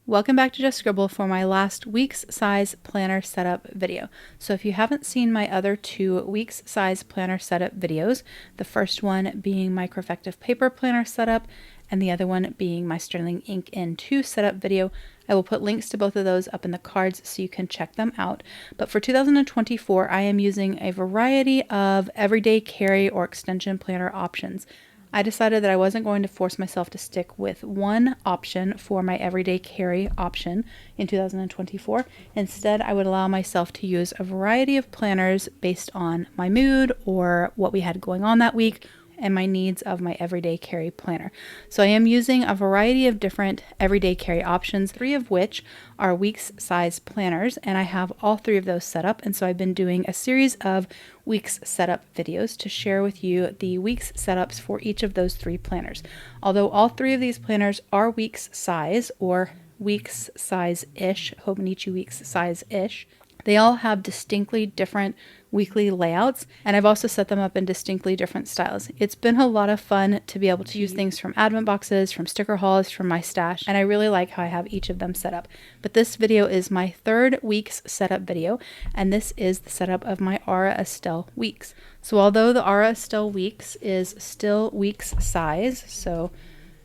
Welcome back to Just Scribble for my last week's size planner setup video. So if you haven't seen my other 2 week's size planner setup videos, the first one being my Crofective paper planner setup and the other one being my Sterling Ink N2 setup video, I will put links to both of those up in the cards so you can check them out. But for 2024, I am using a variety of everyday carry or extension planner options. I decided that I wasn't going to force myself to stick with one option for my everyday carry option in 2024. Instead, I would allow myself to use a variety of planners based on my mood or what we had going on that week and my needs of my everyday carry planner. So I am using a variety of different everyday carry options, 3 of which are week's size planners, and I have all 3 of those set up. And so I've been doing a series of week's setup videos to share with you the week's setups for each of those 3 planners. Although all 3 of these planners are week's size or week's size-ish, Hobonichi week's size-ish, they all have distinctly different weekly layouts, and I've also set them up in distinctly different styles. It's been a lot of fun to be able to use things from advent boxes, from sticker hauls, from my stash, and I really like how I have each of them set up. But this video is my 3rd week's setup video, and this is the setup of my Estelle weeks. So although the Estelle weeks is still week's size, so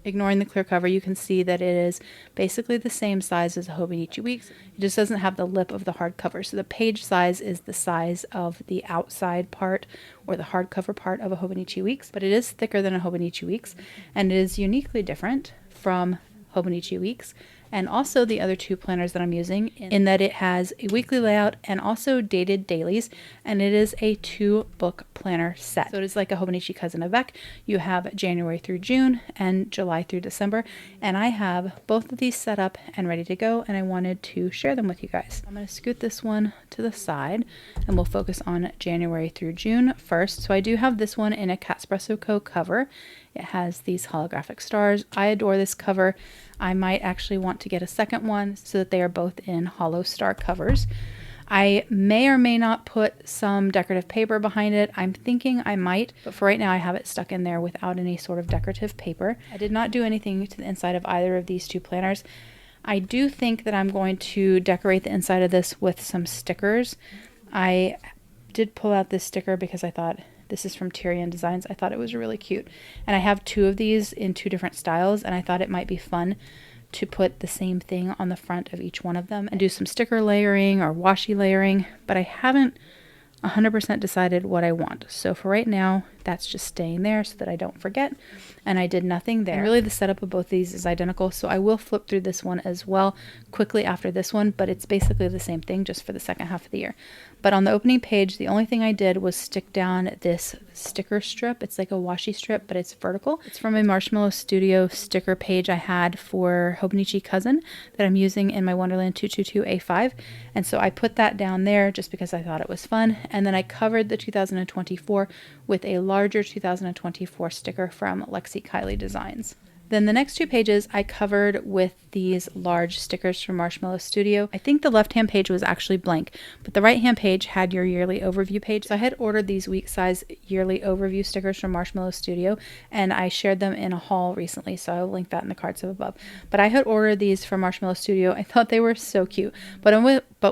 ignoring the clear cover, you can see that it is basically the same size as a Hobonichi Weeks. It just doesn't have the lip of the hardcover. So the page size is the size of the outside part or the hardcover part of a Hobonichi Weeks, but it is thicker than a Hobonichi Weeks, and it is uniquely different from Hobonichi Weeks and also the other 2 planners that I'm using in that it has a weekly layout and also dated dailies, and it is a 2-book planner set. So it is like a Hobonichi Cousin Avec. You have January through June and July through December, and I have both of these set up and ready to go, and I wanted to share them with you guys. I'm going to scoot this one to the side and we'll focus on January through June first. So I do have this one in a Catspresso Co cover. It has these holographic stars. I adore this cover. I might actually want to get a second one so that they are both in hollow star covers. I may or may not put some decorative paper behind it. I'm thinking I might, but for right now I have it stuck in there without any sort of decorative paper. I did not do anything to the inside of either of these 2 planners. I do think that I'm going to decorate the inside of this with some stickers. I did pull out this sticker because I thought, this is from Tyrian Designs. I thought it was really cute. And I have 2 of these in 2 different styles, and I thought it might be fun to put the same thing on the front of each one of them and do some sticker layering or washi layering, but I haven't 100% decided what I want. So for right now, that's just staying there so that I don't forget, and I did nothing there. And really the setup of both these is identical, so I will flip through this one as well quickly after this one, but it's basically the same thing just for the second half of the year. But on the opening page, the only thing I did was stick down this sticker strip. It's like a washi strip, but it's vertical. It's from a Marshmallow Studio sticker page I had for Hobonichi Cousin that I'm using in my Wonderland 222A5, and so I put that down there just because I thought it was fun, and then I covered the 2024 with a larger 2024 sticker from Lexi Kylie Designs. Then the next 2 pages I covered with these large stickers from Marshmallow Studio. I think the left-hand page was actually blank, but the right-hand page had your yearly overview page. So I had ordered these week size yearly overview stickers from Marshmallow Studio, and I shared them in a haul recently, so I'll link that in the cards up above. But I had ordered these from Marshmallow Studio. I thought they were so cute, but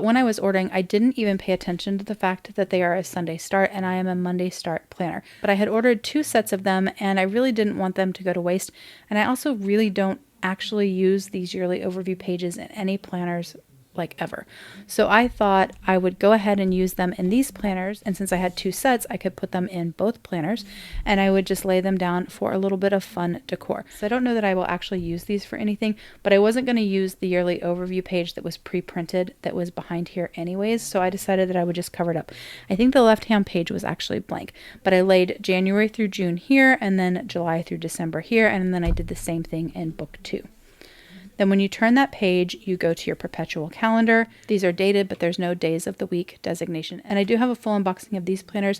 when I was ordering, I didn't even pay attention to the fact that they are a Sunday start, and I am a Monday start planner. But I had ordered 2 sets of them, and I really didn't want them to go to waste, and I also really don't actually use these yearly overview pages in any planners like ever. So I thought I would go ahead and use them in these planners, and since I had 2 sets, I could put them in both planners, and I would just lay them down for a little bit of fun decor. So I don't know that I will actually use these for anything, but I wasn't going to use the yearly overview page that was pre-printed that was behind here anyways, so I decided that I would just cover it up. I think the left-hand page was actually blank, but I laid January through June here, and then July through December here, and then I did the same thing in book 2. Then when you turn that page, you go to your perpetual calendar. These are dated, but there's no days of the week designation. And I do have a full unboxing of these planners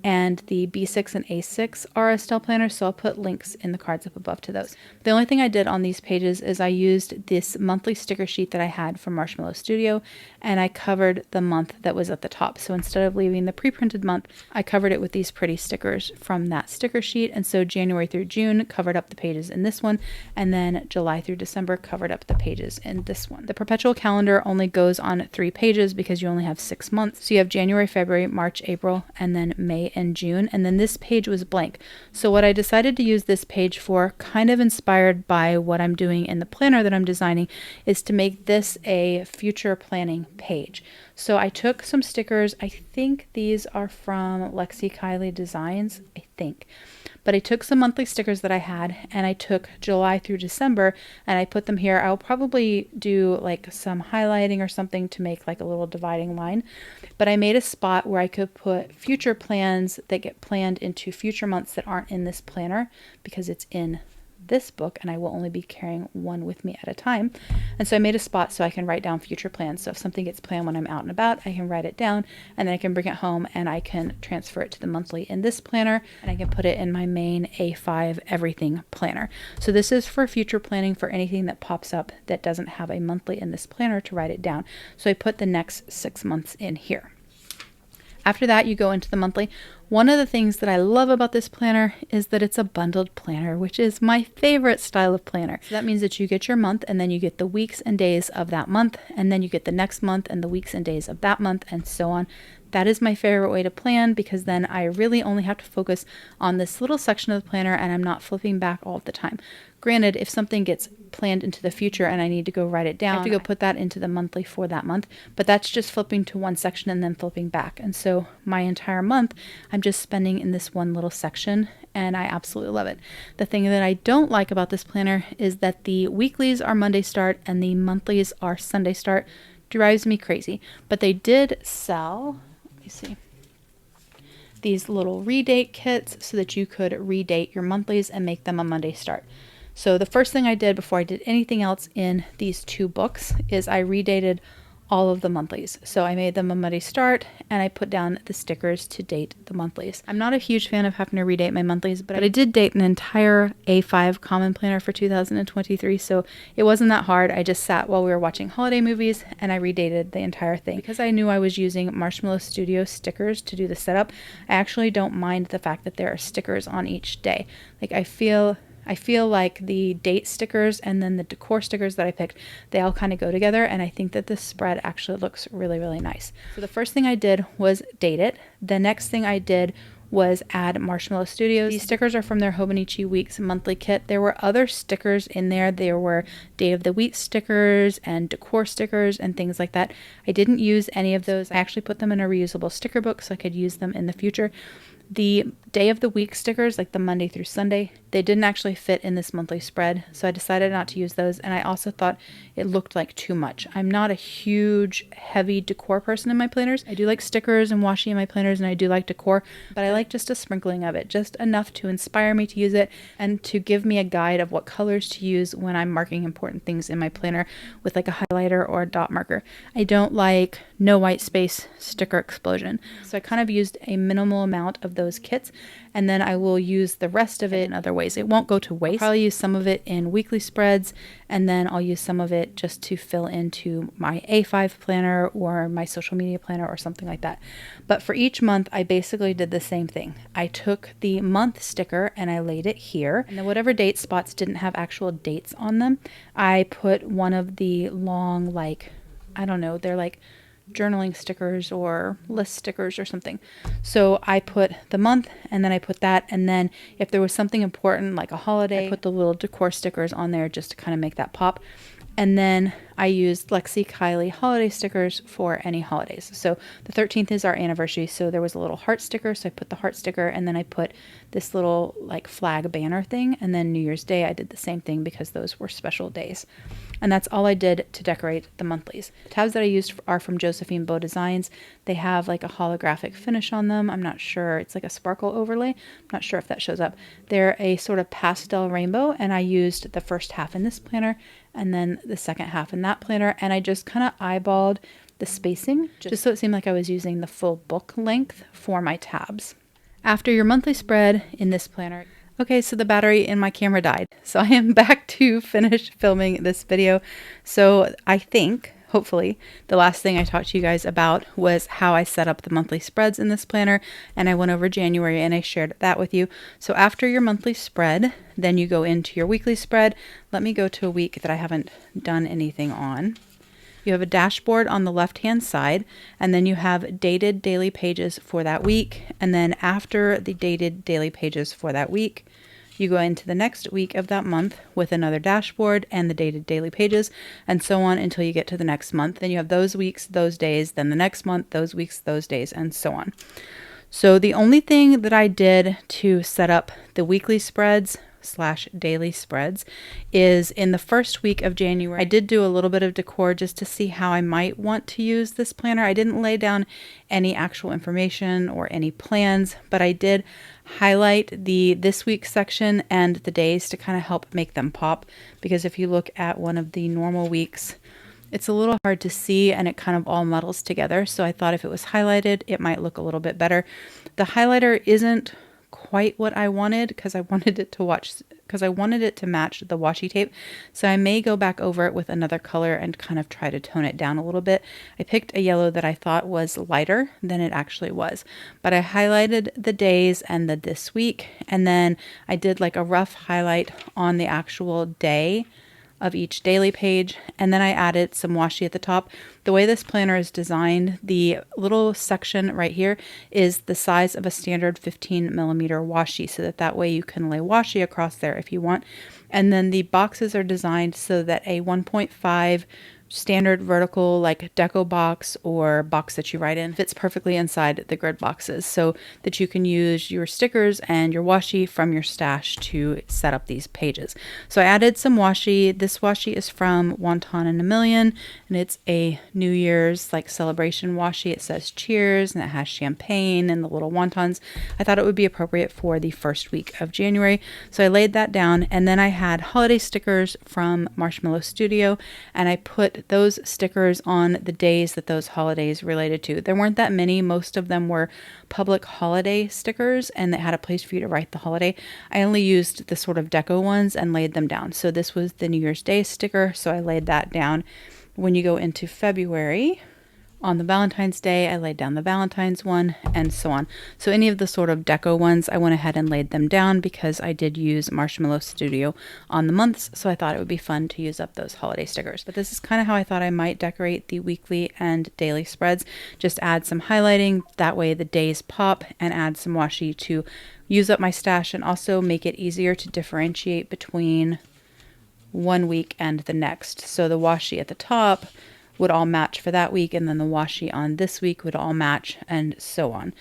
and the B6 and A6 are Estelle planners, so I'll put links in the cards up above to those. The only thing I did on these pages is I used this monthly sticker sheet that I had from Marshmallow Studio, and I covered the month that was at the top. So instead of leaving the pre-printed month, I covered it with these pretty stickers from that sticker sheet, and so January through June covered up the pages in this one, and then July through December covered up the pages in this one. The perpetual calendar only goes on 3 pages because you only have 6 months. So you have January, February, March, April, and then May and June, and then this page was blank. So what I decided to use this page for, kind of inspired by what I'm doing in the planner that I'm designing, is to make this a future planning page. So I took some stickers. I think these are from Lexi Kylie Designs, I think. But I took some monthly stickers that I had, and I took July through December, and I put them here. I'll probably do like some highlighting or something to make like a little dividing line. But I made a spot where I could put future plans that get planned into future months that aren't in this planner, because it's in this book and I will only be carrying one with me at a time. And so I made a spot so I can write down future plans. So if something gets planned when I'm out and about, I can write it down, and then I can bring it home and I can transfer it to the monthly in this planner, and I can put it in my main A5 everything planner. So this is for future planning for anything that pops up that doesn't have a monthly in this planner to write it down. So I put the next 6 months in here. After that, you go into the monthly. One of the things that I love about this planner is that it's a bundled planner, which is my favorite style of planner. So that means that you get your month, and then you get the weeks and days of that month, and then you get the next month and the weeks and days of that month, and so on. That is my favorite way to plan, because then I really only have to focus on this little section of the planner and I'm not flipping back all the time. Granted, if something gets planned into the future and I need to go write it down, I have to go put that into the monthly for that month, but that's just flipping to one section and then flipping back. And so my entire month, I'm just spending in this one little section, and I absolutely love it. The thing that I don't like about this planner is that the weeklies are Monday start and the monthlies are Sunday start. Drives me crazy. But they did sell, let me see, these little redate kits so that you could redate your monthlies and make them a Monday start. So the first thing I did before I did anything else in these 2 books is I redated all of the monthlies. So I made them a Monday start, and I put down the stickers to date the monthlies. I'm not a huge fan of having to redate my monthlies, but I did date an entire A5 common planner for 2023, so it wasn't that hard. I just sat while we were watching holiday movies and I redated the entire thing. Because I knew I was using Marshmallow Studio stickers to do the setup, I actually don't mind the fact that there are stickers on each day. Like I feel like the date stickers and then the decor stickers that I picked, they all kind of go together, and I think that this spread actually looks really, really nice. So the first thing I did was date it. The next thing I did was add Marshmallow Studios. These stickers are from their Hobonichi Weeks monthly kit. There were other stickers in there. There were Day of the Week stickers and decor stickers and things like that. I didn't use any of those. I actually put them in a reusable sticker book so I could use them in the future. The Day of the Week stickers, like the Monday through Sunday, they didn't actually fit in this monthly spread, so I decided not to use those, and I also thought it looked like too much. I'm not a huge, heavy decor person in my planners. I do like stickers and washi in my planners, and I do like decor, but I like just a sprinkling of it, just enough to inspire me to use it and to give me a guide of what colors to use when I'm marking important things in my planner with like a highlighter or a dot marker. I don't like no white space sticker explosion, so I kind of used a minimal amount of those kits, and then I will use the rest of it in other ways. It won't go to waste. I'll probably use some of it in weekly spreads, and then I'll use some of it just to fill into my A5 planner or my social media planner or something like that. But for each month, I basically did the same thing. I took the month sticker and I laid it here, and then whatever date spots didn't have actual dates on them, I put one of the long, like, I don't know, they're like journaling stickers or list stickers or something. So I put the month, and then I put that, and then if there was something important like a holiday, I put the little decor stickers on there just to kind of make that pop. And then I used Lexi Kylie holiday stickers for any holidays. So the 13th is our anniversary, so there was a little heart sticker, so I put the heart sticker, and then I put this little like flag banner thing, and then New Year's Day I did the same thing because those were special days. And that's all I did to decorate the monthlies. The tabs that I used are from Josephine Bow Designs. They have like a holographic finish on them. I'm not sure. It's like a sparkle overlay. I'm not sure if that shows up. They're a sort of pastel rainbow, and I used the first half in this planner and then the second half in that planner, and I just kind of eyeballed the spacing just so it seemed like I was using the full book length for my tabs. After your monthly spread in this planner. Okay, so the battery in my camera died. So I am back to finish filming this video. So I think, hopefully, the last thing I talked to you guys about was how I set up the monthly spreads in this planner. And I went over January and I shared that with you. So after your monthly spread, then you go into your weekly spread. Let me go to a week that I haven't done anything on. You have a dashboard on the left-hand side, and then you have dated daily pages for that week. And then after the dated daily pages for that week, you go into the next week of that month with another dashboard and the dated daily pages, and so on until you get to the next month. Then you have those weeks, those days, then the next month, those weeks, those days, and so on. So the only thing that I did to set up the weekly spreads / daily spreads is in the first week of January. I did do a little bit of decor just to see how I might want to use this planner. I didn't lay down any actual information or any plans, but I did highlight the this week section and the days to kind of help make them pop, because if you look at one of the normal weeks, it's a little hard to see and it kind of all muddles together. So I thought if it was highlighted, it might look a little bit better. The highlighter isn't quite what I wanted because I wanted it to match the washi tape. So I may go back over it with another color and kind of try to tone it down a little bit. I picked a yellow that I thought was lighter than it actually was, but I highlighted the days and the this week, and then I did like a rough highlight on the actual day of each daily page, and then I added some washi at the top. The way this planner is designed, the little section right here is the size of a standard 15 millimeter washi, so that way you can lay washi across there if you want. And then the boxes are designed so that a 1.5 standard vertical like deco box or box that you write in fits perfectly inside the grid boxes, so that you can use your stickers and your washi from your stash to set up these pages. So I added some washi. This washi is from Wonton and a Million, and it's a New Year's like celebration washi. It says cheers and it has champagne and the little wontons. I thought it would be appropriate for the first week of January, so I laid that down. And then I had holiday stickers from Marshmallow Studio, and I put those stickers on the days that those holidays related to. There weren't that many. Most of them were public holiday stickers and that had a place for you to write the holiday. I only used the sort of deco ones and laid them down. So this was the New Year's Day sticker, so I laid that down. When you go into February, on the Valentine's Day, I laid down the Valentine's one, and so on. So any of the sort of deco ones, I went ahead and laid them down because I did use Marshmallow Studio on the months, so I thought it would be fun to use up those holiday stickers. But this is kind of how I thought I might decorate the weekly and daily spreads. Just add some highlighting, that way the days pop, and add some washi to use up my stash and also make it easier to differentiate between one week and the next. So the washi at the top would all match for that week, and then the washi on this week would all match, and so on.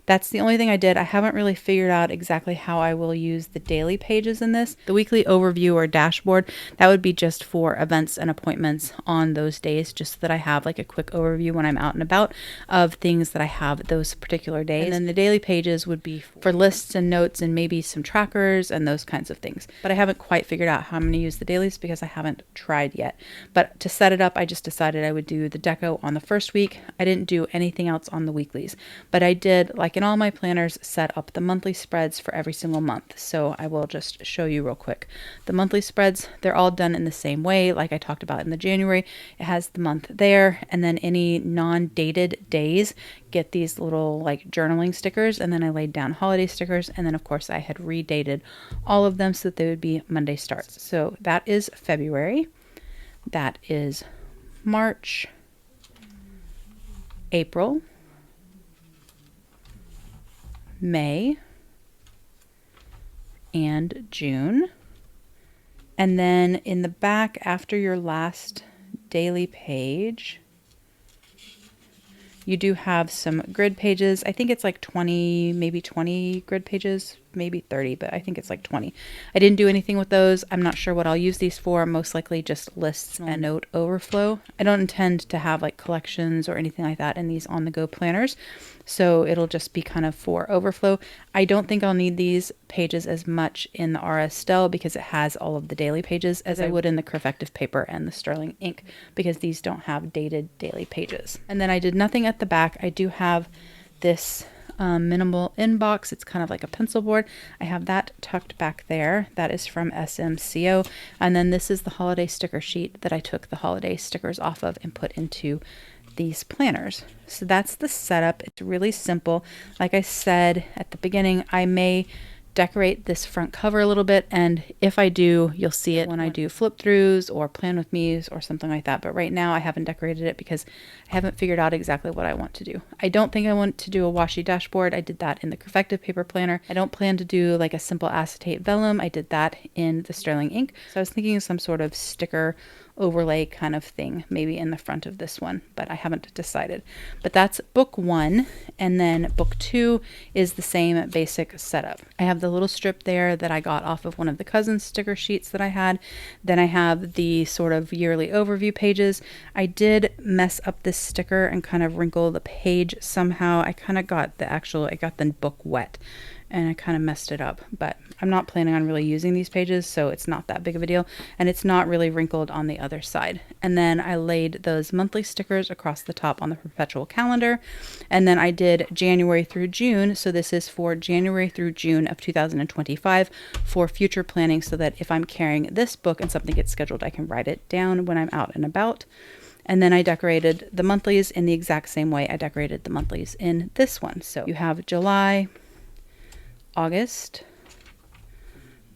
That's the only thing I did. I haven't really figured out exactly how I will use the daily pages in this. The weekly overview or dashboard, that would be just for events and appointments on those days, just so that I have like a quick overview when I'm out and about of things that I have those particular days. And then the daily pages would be for lists and notes and maybe some trackers and those kinds of things. But I haven't quite figured out how I'm going to use the dailies because I haven't tried yet. But to set it up, I just decided I would do the deco on the first week. I didn't do anything else on the weeklies, but I did, like in all my planners, set up the monthly spreads for every single month. So I will just show you real quick. The monthly spreads, they're all done in the same way, like I talked about in the January. It has the month there, and then any non-dated days get these little like journaling stickers, and then I laid down holiday stickers, and then of course I had redated all of them so that they would be Monday starts. So that is February. That is March, April, May, and June. And then in the back, after your last daily page, you do have some grid pages. I think it's like 20, maybe 20 grid pages, maybe 30, but I think it's like 20. I didn't do anything with those. I'm not sure what I'll use these for. Most likely just lists and note overflow. I don't intend to have like collections or anything like that in these on-the-go planners, so it'll just be kind of for overflow. I don't think I'll need these pages as much in the Estelle because it has all of the daily pages as I would in the Corrective paper and the Sterling ink, because these don't have dated daily pages. And then I did nothing at the back. I do have this minimal inbox. It's kind of like a pencil board. I have that tucked back there. That is from SMCO. And then this is the holiday sticker sheet that I took the holiday stickers off of and put into these planners. So that's the setup. It's really simple. Like I said at the beginning, I may decorate this front cover a little bit, and if I do, you'll see it when I do flip throughs or plan with me's or something like that. But right now I haven't decorated it because I haven't figured out exactly what I want to do. I don't think I want to do a washi dashboard. I did that in the Crafective paper planner. I don't plan to do like a simple acetate vellum. I did that in the sterling ink. So I was thinking of some sort of sticker overlay kind of thing, maybe in the front of this one, but I haven't decided. But that's book 1, and then book 2 is the same basic setup. I have the little strip there that I got off of one of the cousin sticker sheets that I had. Then I have the sort of yearly overview pages. I did mess up this sticker and kind of wrinkle the page somehow. I kind of got I got the book wet and I kind of messed it up, but I'm not planning on really using these pages, so it's not that big of a deal, and it's not really wrinkled on the other side. And then I laid those monthly stickers across the top on the perpetual calendar, and then I did January through June, so this is for January through June of 2025 for future planning, so that if I'm carrying this book and something gets scheduled, I can write it down when I'm out and about. And then I decorated the monthlies in the exact same way I decorated the monthlies in this one. So you have July, August,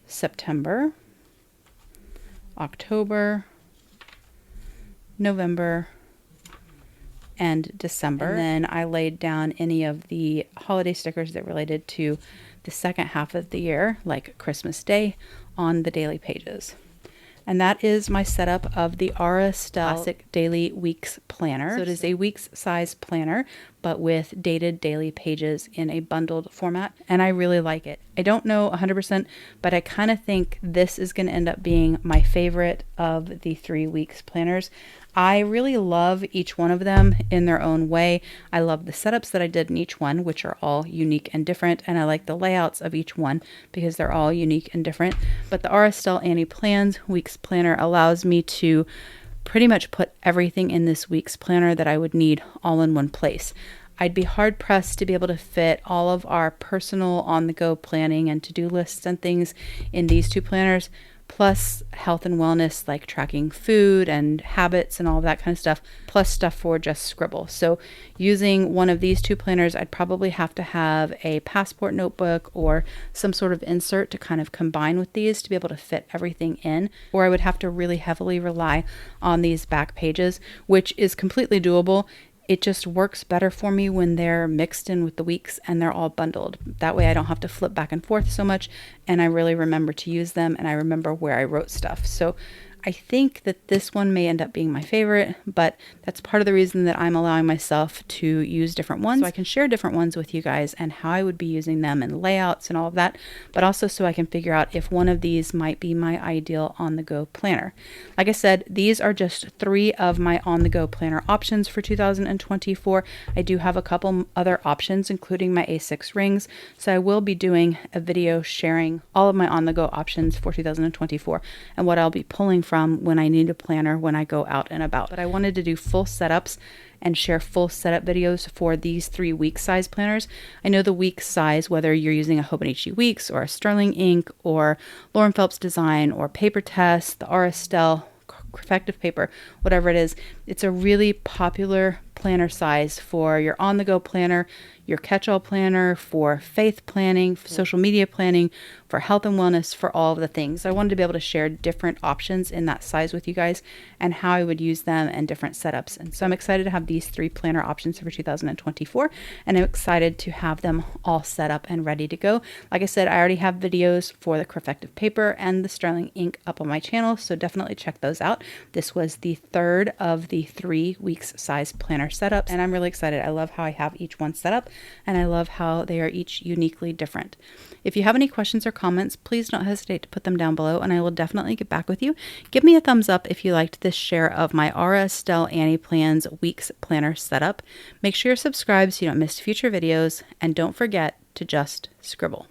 September, October, November, and December. And then I laid down any of the holiday stickers that related to the second half of the year, like Christmas Day, on the daily pages. And that is my setup of the Estelle Classic Daily Weeks Planner. So it is a weeks size planner, but with dated daily pages in a bundled format. And I really like it. I don't know 100%, but I kind of think this is going to end up being my favorite of the 3 weeks planners. I really love each one of them in their own way. I love the setups that I did in each one, which are all unique and different. And I like the layouts of each one because they're all unique and different. But the Estelle Annie Plans Weeks Planner allows me to pretty much put everything in this week's planner that I would need all in one place. I'd be hard pressed to be able to fit all of our personal on-the-go planning and to-do lists and things in these 2 planners, plus health and wellness like tracking food and habits and all of that kind of stuff, plus stuff for Just Scribble. So using one of these 2 planners, I'd probably have to have a passport notebook or some sort of insert to kind of combine with these to be able to fit everything in, or I would have to really heavily rely on these back pages, which is completely doable. It just works better for me when they're mixed in with the weeks and they're all bundled. That way I don't have to flip back and forth so much, and I really remember to use them, and I remember where I wrote stuff. So I think that this one may end up being my favorite, but that's part of the reason that I'm allowing myself to use different ones, so I can share different ones with you guys and how I would be using them and layouts and all of that, but also so I can figure out if one of these might be my ideal on-the-go planner. Like I said, these are just 3 of my on-the-go planner options for 2024. I do have a couple other options, including my A6 rings, so I will be doing a video sharing all of my on-the-go options for 2024 and what I'll be pulling from when I need a planner when I go out and about. But I wanted to do full setups and share full setup videos for these 3 week size planners. I know the week size, whether you're using a Hobonichi Weeks or a Sterling Ink or Lauren Phelps Design or Paper Test, the Estelle Crafective paper, whatever it is, it's a really popular planner size for your on-the-go planner, your catch-all planner, for faith planning, for social media planning, for health and wellness, for all of the things. I wanted to be able to share different options in that size with you guys and how I would use them and different setups. And so I'm excited to have these 3 planner options for 2024, and I'm excited to have them all set up and ready to go. Like I said, I already have videos for the Crafective paper and the Sterling ink up on my channel, so definitely check those out. This was the 3rd of the 3 weeks size planner setups, and I'm really excited. I love how I have each one set up, and I love how they are each uniquely different. If you have any questions or comments, please don't hesitate to put them down below, and I will definitely get back with you. Give me a thumbs up if you liked this share of my Estelle Annie Plans Weeks Planner setup. Make sure you're subscribed so you don't miss future videos, and don't forget to just scribble.